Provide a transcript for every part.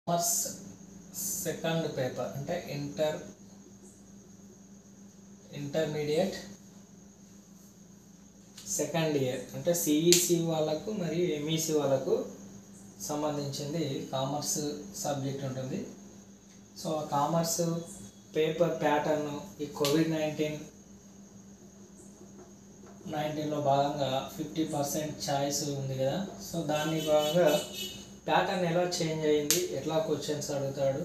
Commerce second paper అంటే intermediate second year అంటే CEC వాళ్ళకు మరియు ఎంఈసి వాళ్ళకు సంబంధించింది కామర్స్ సబ్జెక్ట్ ఉంటుంది. సో ఆ కామర్స్ పేపర్ ప్యాటర్న్ ఈ కోవిడ్-19లో భాగంగా 50% ఛాయిస్ ఉంది కదా. సో దాన్ని భాగంగా ప్యాటర్న్ ఎలా చేంజ్ అయ్యింది, ఎట్లా క్వశ్చన్స్ అడుగుతాడు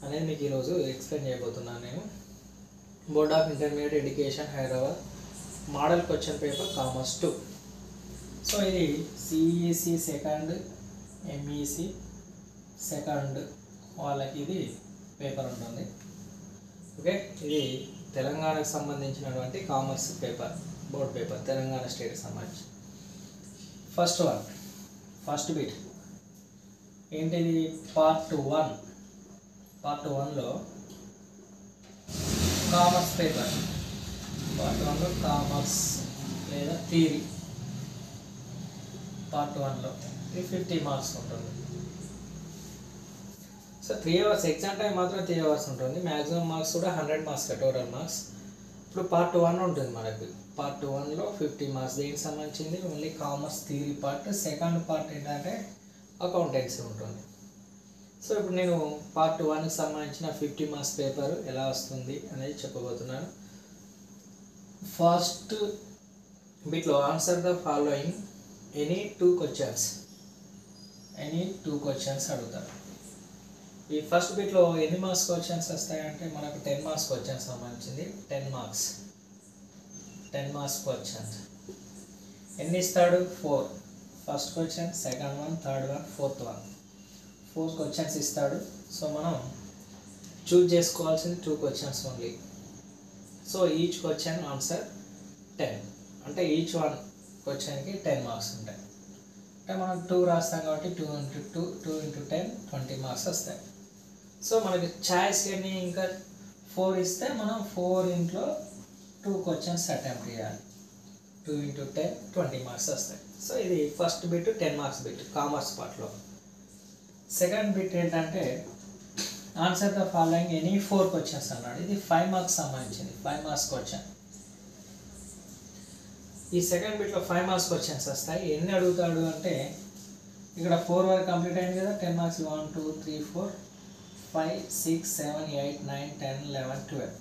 అనేది మీకు ఈరోజు ఎక్స్ప్లెయిన్ చేయబోతున్నాను నేను. Board of intermediate education Hyderabad model question paper commerce 2. So ఇది సిఈసి సెకండ్, ఎంఈసి సెకండ్ వాళ్ళకి ఇది పేపర్ ఉంటుంది. ఓకే, ఇది తెలంగాణకు సంబంధించినటువంటి commerce paper, board paper, Telangana స్టేట్కి సంబంధించి. ఫస్ట్ బిట్ ఏంటిది? పార్ట్ 1లో కామర్స్ పేపర్, పార్ట్ 1లో కామర్స్ లేదా థియరీ, పార్ట్ 1లో ఇది 50 మార్క్స్ ఉంటుంది. సో 3 అవర్స్ ఎగ్జామ్ టైం మాత్రం 3 అవర్స్ ఉంటుంది. మ్యాక్సిమం మార్క్స్ కూడా 100 మార్క్స్ టోటల్ మార్క్స్. ఇప్పుడు పార్ట్ 1 ఉంటుంది మనకి. పార్ట్ 1లో 50 మార్క్స్ దేనికి సంబంధించింది? Only commerce theory part. Second part ఏంటంటే అకౌంటెన్సీ ఉంటుంది. సో ఇప్పుడు నేను పార్ట్ 1కి సంబంధించిన 50 మార్క్స్ పేపర్ ఎలా వస్తుంది అనేది చెప్పబోతున్నాను. ఫస్ట్ బిట్లో answer the following any two questions అడుగుతారు. ఈ ఫస్ట్ బిట్లో ఎన్ని మార్క్స్ క్వశ్చన్స్ వస్తాయంటే మనకు 10 మార్క్స్ క్వశ్చన్స్ సంబంధించింది. 10 మార్క్స్ క్వశ్చన్స్ ఎన్ని ఇస్తాడు? 4. First question, second one, third one, fourth one, 4 questions ఇస్తాడు. సో మనం చూజ్ చేసుకోవాల్సింది 2 questions only. So each question answer 10, అంటే ఈచ్ వన్ క్వశ్చన్కి 10 మార్క్స్ ఉంటాయి. అంటే మనం 2 రాస్తాం కాబట్టి 2 into 10 20 మార్క్స్ వస్తాయి. సో మనకి ఛాయిస్ ఎన్ని? ఇంకా 4 ఇస్తే మనం 4 ఇంట్లో 2 క్వశ్చన్స్ అటెంప్ట్ చేయాలి. 2 into 10 20 మార్క్స్ వస్తాయి. సో ఇది first bit 10 marks bit commerce పార్ట్లో. సెకండ్ బిట్ ఏంటంటే answer the following any 4 questions అన్నాడు. ఇది 5 మార్క్స్ సంబంధించింది, 5 మార్క్స్ క్వశ్చన్. ఈ సెకండ్ బిట్లో 5 మార్క్స్ క్వశ్చన్స్ వస్తాయి. ఎన్ని అడుగుతాడు అంటే ఇక్కడ 4 వరకు కంప్లీట్ అయింది కదా. 10 మార్క్స్ 1 2 3 4 5 6 7 8 9 10 11 12.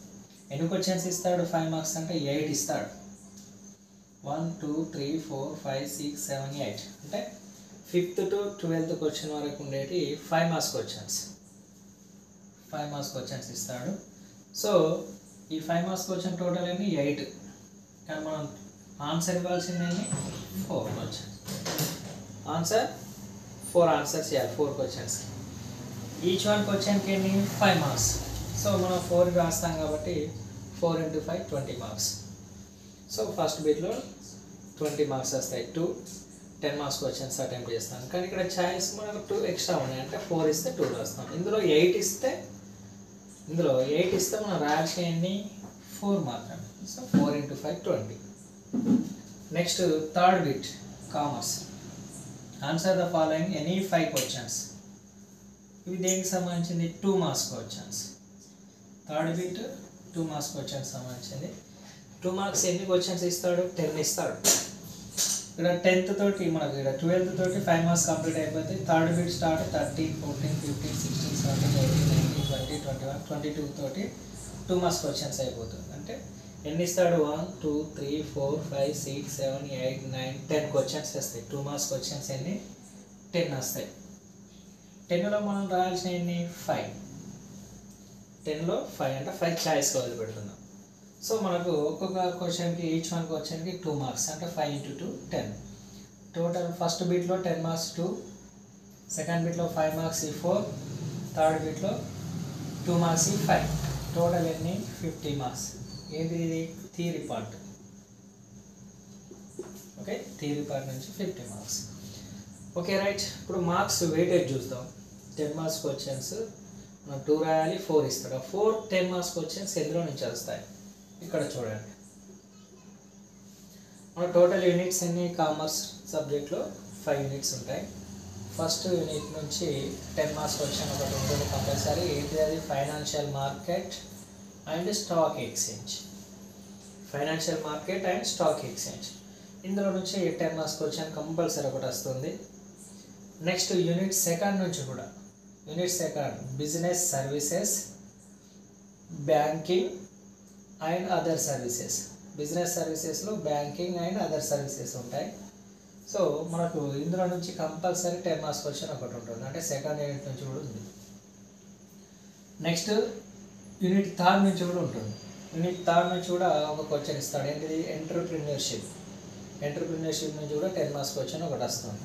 ఎన్ని క్వశ్చన్స్ ఇస్తాడు? 5 మార్క్స్ అంటే 8 ఇస్తాడు. 1 2 3 4 5 6 7 8 అంటే 5th to 12th క్వశ్చన్ వరకు ఉండేటి 5 మార్క్స్ క్వశ్చన్స్. 5 మార్క్స్ క్వశ్చన్స్ ఇస్తాడు. సో ఈ 5 మార్క్స్ క్వశ్చన్ టోటల్ అన్ని 8, కానీ మనం ఆన్సర్ ఇవ్వాల్సింది 4 క్వశ్చన్స్. ఆన్సర్ 4 ఆన్సర్స్ చేయాలి 4 క్వశ్చన్స్. ఈచ్ వన్ క్వశ్చన్కి ఎన్ని? 5 మార్క్స్. సో మనం 4 రాస్తాం కాబట్టి 4 into 5 20 మార్క్స్. సో ఫస్ట్ బిట్లో 20 మార్క్స్ వస్తాయి. 10 మార్క్స్ క్వశ్చన్స్ అటెంప్ట్ చేస్తాను. కానీ ఇక్కడ ఛాయిస్ మనకు 2 ఎక్స్ట్రా ఉన్నాయి, అంటే 4 ఇస్తే 2 రాస్తాం. ఇందులో 8 ఇస్తే మనం రాయాల్సినవి 4 మాత్రమే. So 4 into 5 20. Next third bit commerce. Answer the following any 5 questions. ఇవి దేనికి సంబంధించింది? 2 marks questions. Third bit 2 marks questions సంబంధించింది. 2 మార్క్స్ ఎన్ని క్వశ్చన్స్ ఇస్తాడు? 10 ఇస్తాడు. ఇక్కడ 10th తోటి మనకు ఇక్కడ 12th తోటి 5 మార్క్స్ కంప్లీట్ అయిపోతాయి. థర్డ్ బిట్ స్టార్ట్ 13 14 15 16 17 18 19 20 21 22 తోటి 2 మార్క్స్ క్వశ్చన్స్ అయిపోతుంది. అంటే ఎన్ని ఇస్తాడు? 1 2 3 4 5 6 7 8 9 10 క్వశ్చన్స్ వస్తాయి. 2 మార్క్స్ క్వశ్చన్స్ ఎన్ని? 10 వస్తాయి. 10లో మనం రాయాల్సిన ఎన్ని? 5. 10లో 5 అంటే 5 ఛాయిస్ వదిలిపెడుతున్నాం. సో మనకు ఒక్కొక్క క్వశ్చన్కి ఈచ్ వన్ క్వశ్చన్కి 2 మార్క్స్, అంటే 5 into 2 10. టోటల్ ఫస్ట్ బిట్లో 10 మార్క్స్ 2, సెకండ్ బిట్లో 5 మార్క్స్ 4, థర్డ్ బిట్లో 2 మార్క్స్ 5. టోటల్ ఎన్ని? 50 మార్క్స్. ఏంటి ఇది? Theory part. Okay, theory part నుంచి 50 మార్క్స్. Okay right. ఇప్పుడు మార్క్స్ వెయిటేజ్ చూద్దాం. 10 మార్క్స్ క్వశ్చన్స్ మనం 2 రాయాలి, 4 ఇస్తాడు. 4 10 మార్క్స్ క్వశ్చన్స్ ఎందులో నుంచి వస్తాయి? ఇక్కడ చూడండి. మన టోటల్ యూనిట్స్ ఎన్ని? కామర్స్ సబ్జెక్ట్లో 5 యూనిట్స్ ఉంటాయి. ఫస్ట్ యూనిట్ నుంచి 10 మార్క్స్ క్వశ్చన్ ఒకటి ఉంటుంది కంపల్సరీ. ఏంటి అది? Financial market and stock exchange. Financial market and stock exchange ఇందులో నుంచి 10 మార్క్స్ క్వశ్చన్ కంపల్సరీ ఒకటి వస్తుంది. నెక్స్ట్ యూనిట్ సెకండ్ నుంచి కూడా, unit second business services, banking and other services. Business సర్వీసెస్లో బ్యాంకింగ్ అండ్ అదర్ సర్వీసెస్ ఉంటాయి. సో మనకు ఇందులో నుంచి కంపల్సరీ 10 మార్క్స్ క్వశ్చన్ ఒకటి ఉంటుంది, అంటే సెకండ్ యూనిట్ నుంచి కూడా ఉంది. నెక్స్ట్ యూనిట్ థర్డ్ నుంచి కూడా ఉంటుంది. యూనిట్ థర్డ్ నుంచి కూడా ఒక క్వశ్చన్ ఇస్తాడు. ఏంటిది? ఎంటర్ప్రిన్యూర్షిప్. ఎంటర్ప్రిన్యూర్షిప్ నుంచి కూడా 10 మార్క్స్ క్వశ్చన్ ఒకటి వస్తుంది.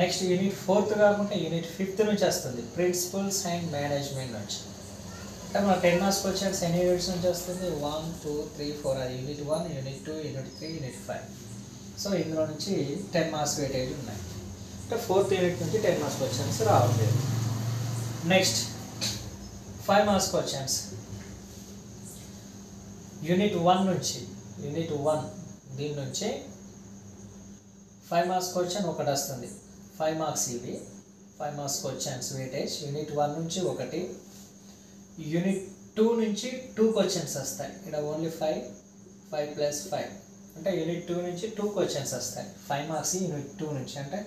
నెక్స్ట్ యూనిట్ ఫోర్త్ కాకుండా యూనిట్ ఫిఫ్త్ నుంచి వస్తుంది, ప్రిన్సిపల్స్ అండ్ మేనేజ్మెంట్ నుంచి. అంటే మన 10 మార్క్స్ క్వశ్చన్స్ ఎన్ని యూనిట్స్ నుంచి వస్తుంది? 1, 2, 3, 4. అది unit 1, unit 2, unit 3, unit 5. So ఇందులో నుంచి 10 మార్క్స్ వెయిటేజ్ ఉన్నాయి. అంటే ఫోర్త్ యూనిట్ నుంచి 10 మార్క్స్ క్వశ్చన్స్ రావట్లేదు. నెక్స్ట్ 5 మార్క్స్ క్వశ్చన్స్ యూనిట్ 1 నుంచి, యూనిట్ 1 దీని నుంచి 5 మార్క్స్ క్వశ్చన్ ఒకటి వస్తుంది. 5 మార్క్స్ ఇవి 5 మార్క్స్ క్వశ్చన్స్ వెయిటేజ్. యూనిట్ 1 నుంచి ఒకటి, యూనిట్ 2 నుంచి 2 క్వశ్చన్స్ వస్తాయి. ఇక్కడ ఓన్లీ 5 + 5 అంటే యూనిట్ 2 నుంచి 2 క్వశ్చన్స్ వస్తాయి. 5 మార్క్స్ యూనిట్ 2 నుంచి, అంటే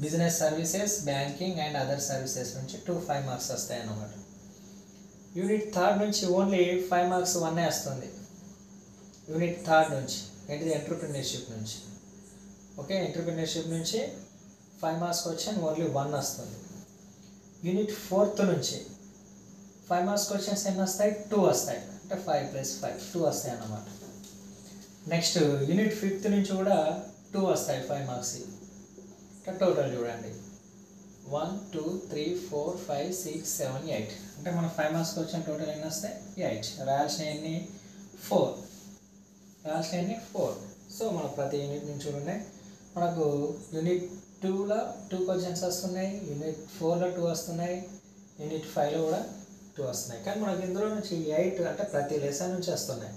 business services, banking and other services నుంచి 5 మార్క్స్ వస్తాయి అన్నమాట. యూనిట్ థర్డ్ నుంచి ఓన్లీ 5 మార్క్స్ 1 వస్తుంది. యూనిట్ థర్డ్ నుంచి ఏంటిది? ఎంటర్ప్రిన్యూర్షిప్ నుంచి. ఓకే, ఎంటర్ప్రిన్యూర్షిప్ నుంచి 5 మార్క్స్ క్వశ్చన్ ఓన్లీ 1 వస్తుంది. యూనిట్ ఫోర్త్ నుంచి 5 మార్క్స్ క్వశ్చన్స్ ఎన్ని వస్తాయి? 2 వస్తాయి, అంటే 5 + 5 2 వస్తాయి అన్నమాట. నెక్స్ట్ యూనిట్ ఫిఫ్త్ నుంచి కూడా 2 వస్తాయి 5 మార్క్స్. అంటే టోటల్ చూడండి 1, 2, 3, 4, 5, 6, 7, 8. అంటే మన 5 మార్క్స్ క్వశ్చన్ టోటల్ ఎన్ని వస్తాయి? 8. రాయాల్సిన ఎన్ని? 4. రాయాల్సిన ఎన్ని? 4. సో మన ప్రతి యూనిట్ నుంచి కూడా ఉన్నాయి. మనకు యూనిట్ 2లో 2 క్వశ్చన్స్ వస్తున్నాయి, యూనిట్ 4లో 2 వస్తున్నాయి, యూనిట్ 5లో కూడా 2 వస్తున్నాయి. కానీ మనకి ఇందులో నుంచి 8 అంటే ప్రతి లెసన్ నుంచి వస్తున్నాయి.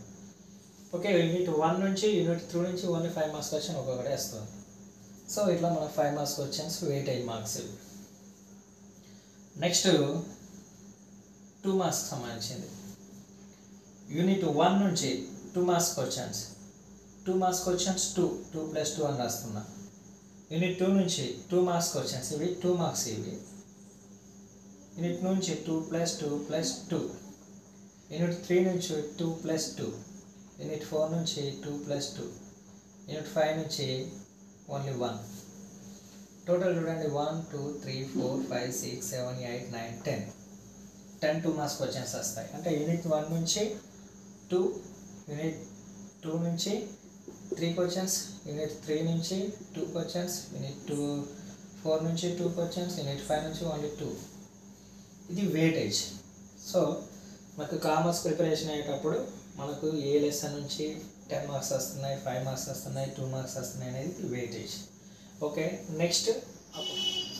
ఓకే, యూనిట్ 1 నుంచి యూనిట్ 3 నుంచి ఓన్లీ 5 మార్క్స్ క్వశ్చన్ ఒక్కొక్కటే వస్తుంది. సో ఇట్లా మన 5 marks questions weightage marks. Next 2 marks సంబంధించింది. యూనిట్ 1 నుంచి 2 మార్క్స్ క్వశ్చన్స్. 2 మార్క్స్ క్వశ్చన్స్ 2 + 2 అని రాస్తున్నా. యూనిట్ 2 నుంచి 2 మార్క్స్ క్వశ్చన్స్, ఇవి 2 మార్క్స్ ఇవి. యూనిట్ నుంచి 2 + 2 + 2. యూనిట్ 3 నుంచి 2 + 2. యూనిట్ 4 నుంచి 2 + 2. యూనిట్ 5 నుంచి ఓన్లీ 1. టోటల్ చూడండి 1, 2, 3, 4, 5, 6, 7, 8, 9, 10. 2 మార్క్స్ క్వశ్చన్స్ వస్తాయి. అంటే యూనిట్ 1 నుంచి 2, యూనిట్ 2 నుంచి 3 క్వశ్చన్స్, యూనిట్ 3 నుంచి 2 క్వశ్చన్స్, యూనిట్ 4 నుంచి 2 క్వశ్చన్స్, యూనిట్ 5 నుంచి ఓన్లీ 2. ఇది వెయిటేజ్. సో మనకు కామర్స్ ప్రిపరేషన్ అయ్యేటప్పుడు మనకు ఏ లెసన్ నుంచి 10 మార్క్స్ వస్తున్నాయి, 5 మార్క్స్ వస్తున్నాయి, 2 మార్క్స్ వస్తున్నాయి అనేది weightage. Okay, next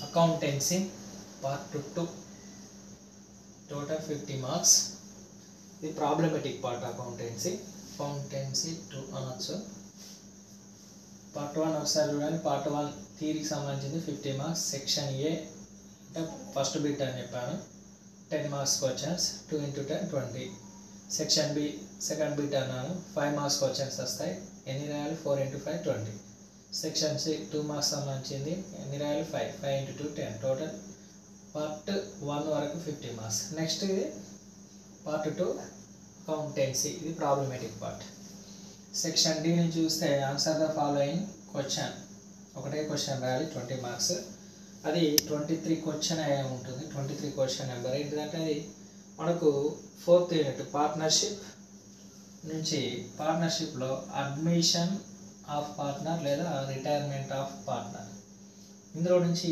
accountancy part 2 total 50 marks. ఇది ప్రాబ్లమెటిక్ పార్ట్. అకౌంటెన్సీ 2 అనొచ్చు. పార్ట్ 1 ఒకసారి చూడండి. పార్ట్ 1 థియరీకి సంబంధించింది 50 మార్క్స్. సెక్షన్ ఏ అంటే ఫస్ట్ బిట్ అని చెప్పాను, 10 marks questions, 2 × 10 20. Section B second bit అన్నాను, 5 మార్క్స్ క్వశ్చన్స్ వస్తాయి. ఎన్ని రాయాలి? 4 × 5 20. సెక్షన్ సి 2 మార్క్స్ సంబంధించింది, ఎన్ని రాయాలి? 5 × 2 10. టోటల్ పార్ట్ 1 వరకు 50 మార్క్స్. నెక్స్ట్ ఇది పార్ట్ 2 అకౌంటెన్సీ. ఇది ప్రాబ్లమేటిక్ పార్ట్. సెక్షన్ డి నుంచి చూస్తే ఆన్సర్ ద ఫాలోయింగ్ క్వశ్చన్. ఒకటే క్వశ్చన్ రాయాలి, 20 మార్క్స్. అది 23 క్వశ్చన్ అయ్యే ఉంటుంది. 23 క్వశ్చన్ నెంబర్ ఏంటిదంటే అది మనకు 4th యూనిట్ పార్ట్నర్షిప్ నుంచి, పార్ట్నర్షిప్లో అడ్మిషన్ ఆఫ్ పార్ట్నర్ లేదా రిటైర్మెంట్ ఆఫ్ పార్ట్నర్, ఇందులో నుంచి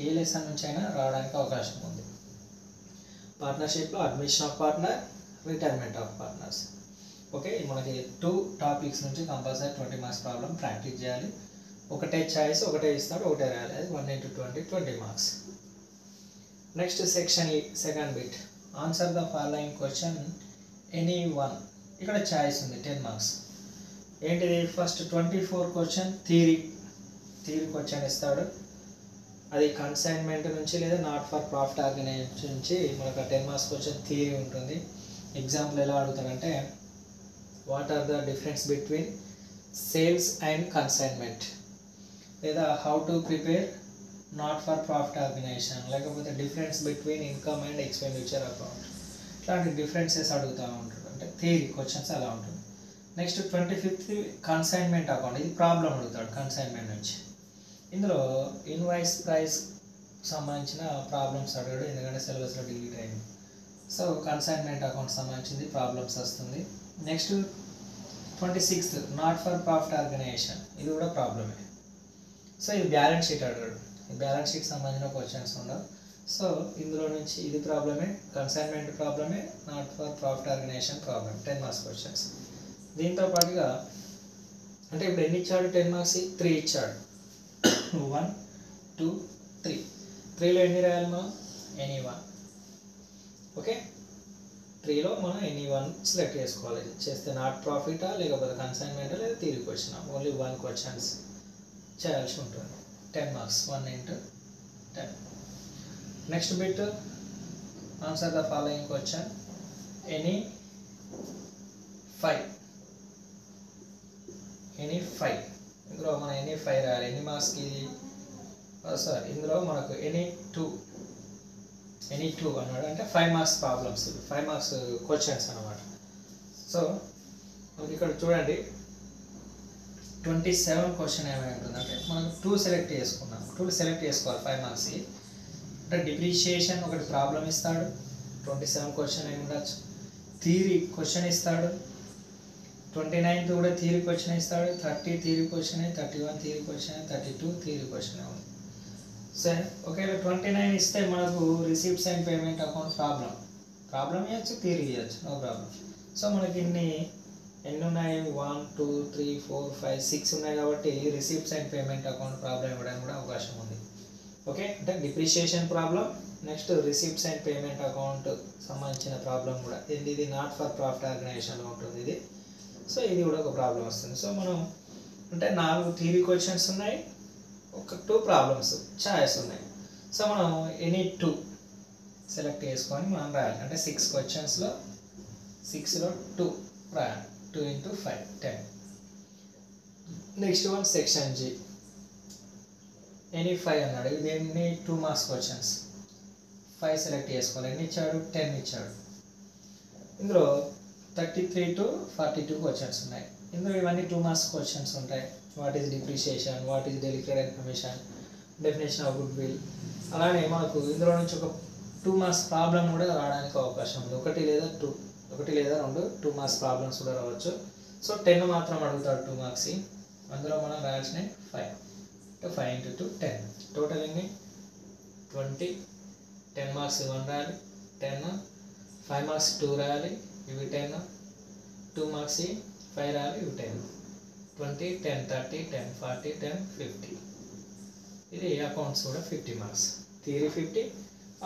ఏ లెసన్ నుంచి అయినా రావడానికి అవకాశం ఉంది. పార్ట్నర్షిప్లో admission of partner, retirement of partners. Okay, మనకి 2 టాపిక్స్ నుంచి కంపల్సరీ 20 మార్క్స్ ప్రాబ్లం ప్రాక్టీస్ చేయాలి. ఒకటే చాయిస్, ఒకటే ఇస్తాడు, ఒకటే రాయాలి. అది 1 × 20 20 మార్క్స్. నెక్స్ట్ సెక్షన్ ఈ second bit. Answer the following question any one. ఇక్కడ చాయిస్ ఉంది, 10 మార్క్స్. ఏంటిది? ఫస్ట్ 24 క్వశ్చన్ థియరీ క్వశ్చన్ ఇస్తాడు. అది కన్సైన్మెంట్ నుంచి లేదా నాట్ ఫర్ ప్రాఫిట్ ఆర్గనైజేషన్ నుంచి మనకు 10 మార్క్స్ క్వశ్చన్ థియరీ ఉంటుంది. ఎగ్జాంపుల్ ఎలా అడుగుతారంటే what are the difference between sales and consignment, లేదా how to prepare not for profit organisation, లేకపోతే difference between income and expenditure account. ఇట్లాంటి డిఫరెన్సెస్ అడుగుతూ ఉంటారు, అంటే థియరీ క్వశ్చన్స్ అలా ఉంటుంది. Next 25th consignment account. ఇది ప్రాబ్లం అడుగుతాడు కన్సైన్మెంట్ నుంచి. ఇందులో ఇన్వాయిస్ ప్రైస్ సంబంధించిన ప్రాబ్లమ్స్ అడిగాడు, ఎందుకంటే సిలబస్లో డిలీట్ అయింది. సో కన్సైన్మెంట్ అకౌంట్ సంబంధించింది ప్రాబ్లమ్స్ వస్తుంది. Next 26th not for profit organisation. ఇది కూడా ప్రాబ్లమే. సో ఇది బ్యాలెన్స్ షీట్ అడిగాడు. ఈ బ్యాలెన్స్ షీట్ సంబంధించిన క్వశ్చన్స్ ఉండవు. సో ఇందులో నుంచి ఇది ప్రాబ్లమే, కన్సైన్మెంట్ ప్రాబ్లమే, not for profit organisation problem. 10 marks questions. దీంతో పాటుగా అంటే ఇప్పుడు ఎన్ని ఇచ్చాడు 10 మార్క్స్? 3 ఇచ్చాడు. 1 2 3. 3లో ఎన్ని రాయాలి మనం? ఎనీ 1. ఓకే, 3లో మనం ఎనీ 1 సెలెక్ట్ చేసుకోవాలి. చేస్తే నాట్ ప్రాఫిటా, లేకపోతే కన్సైన్మెంటా, లేదా థియరీ క్వశ్చన్. ఓన్లీ 1 క్వశ్చన్స్ చేయాల్సి ఉంటుంది. 10 marks 1 into 10. Next bit, answer the following question. Any 5. ఇందులో మనం ఎనీ 5 రాయాలి. ఎన్ని మార్క్స్కి? సారీ, ఇందులో మనకు ఎనీ 2 అన్నాడు, అంటే 5 మార్క్స్ ప్రాబ్లమ్స్, 5 మార్క్స్ క్వశ్చన్స్ అన్నమాట. సో మనకి ఇక్కడ చూడండి 27 క్వశ్చన్ ఏమై ఉంటుందంటే మనకు 2 సెలెక్ట్ చేసుకున్నాం. 2 సెలెక్ట్ చేసుకోవాలి 5 మార్క్స్కి. అంటే డిప్రిషియేషన్ ఒకటి ప్రాబ్లం ఇస్తాడు, 27 క్వశ్చన్ అయి ఉండొచ్చు. థియరీ క్వశ్చన్ ఇస్తాడు, 29th కూడా థియరీ క్వశ్చన్ ఇస్తాడు. 30 theory question, 31 theory question, 32 theory question ఉంది. సరే, ఒకవేళ 29 ఇస్తే మనకు receipts and payment account problem ఇవ్వచ్చు, థియరీ ఇవ్వచ్చు, నో ప్రాబ్లం. సో మనకి ఎన్ని ఉన్నాయి? 1 2 3 4 5 6 ఉన్నాయి కాబట్టి receipts and payment account problem ఇవ్వడానికి కూడా అవకాశం ఉంది. ఓకే, అంటే depreciation problem, next receipts and payment account సంబంధించిన ప్రాబ్లం కూడా. ఇది నాట్ ఫర్ ప్రాఫిట్ ఆర్గనైజేషన్లో ఉంటుంది ఇది. సో ఇది కూడా ఒక ప్రాబ్లం వస్తుంది. సో మనం అంటే 4 థియరీ క్వశ్చన్స్ ఉన్నాయి, ఒక 2 ప్రాబ్లమ్స్ ఛాయిస్ ఉన్నాయి. సో మనం ఎనీ 2 సెలెక్ట్ చేసుకొని మనం రాయాలి. అంటే 6 క్వశ్చన్స్లో 6లో 2 రాయాలి. 2 into 5 10. Next one section G. Any 5 అన్నాడు. ఇది ఎన్ని 2 మార్క్స్ క్వశ్చన్స్. 5 సెలెక్ట్ చేసుకోవాలి. ఎన్ని ఇచ్చాడు? 10 ఇచ్చాడు. ఇందులో 33 to 42 క్వశ్చన్స్ ఉన్నాయి. ఇందులో ఇవన్నీ 2 మార్క్స్ క్వశ్చన్స్ ఉంటాయి. What is depreciation, what is delicate information, definition of good will. అలానే మనకు ఇందులో నుంచి ఒక 2 మార్క్స్ ప్రాబ్లం కూడా రావడానికి అవకాశం ఉంది. 1 లేదా 2 2 మార్క్స్ ప్రాబ్లమ్స్ కూడా రావచ్చు. సో 10 మాత్రం అడుగుతాడు 2 మార్క్స్. అందులో మనం రాయాల్సినవి 5. 5 into 2 10. టోటల్ ఎన్ని? 20. 10 మార్క్స్ 1 రాయాలి, 10. 5 మార్క్స్ 2 రాయాలి, ఇవి 10. 2 మార్క్స్ 5 రాయాలి, ఇవి 10. 20 10 30 10 40 10 50. ఇది అకౌంట్స్ కూడా 50 marks. Theory 50,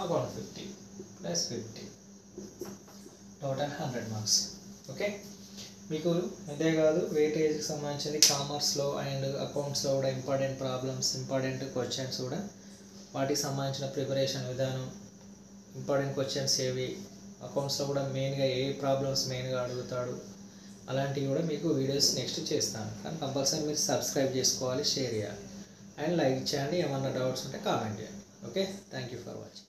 account 50 plus 50, total 100 marks. Okay, మీకు ఇదే కాదు, వెయిటేజ్కి సంబంధించింది కామర్స్లో అండ్ అకౌంట్స్లో కూడా ఇంపార్టెంట్ ప్రాబ్లమ్స్, ఇంపార్టెంట్ క్వశ్చన్స్ కూడా, వాటికి సంబంధించిన ప్రిపరేషన్ విధానం, ఇంపార్టెంట్ క్వశ్చన్స్ ఏవి, అకౌంట్స్లో కూడా మెయిన్గా ఏ ప్రాబ్లమ్స్ మెయిన్గా అడుగుతాడు, అలాంటివి కూడా మీకు వీడియోస్ నెక్స్ట్ చేస్తాను. కానీ కంపల్సరీ మీరు సబ్స్క్రైబ్ చేసుకోవాలి, షేర్ చేయాలి అండ్ లైక్ చేయండి. ఏమన్నా డౌట్స్ ఉంటే కామెంట్ చేయండి. Okay, thank you for watching.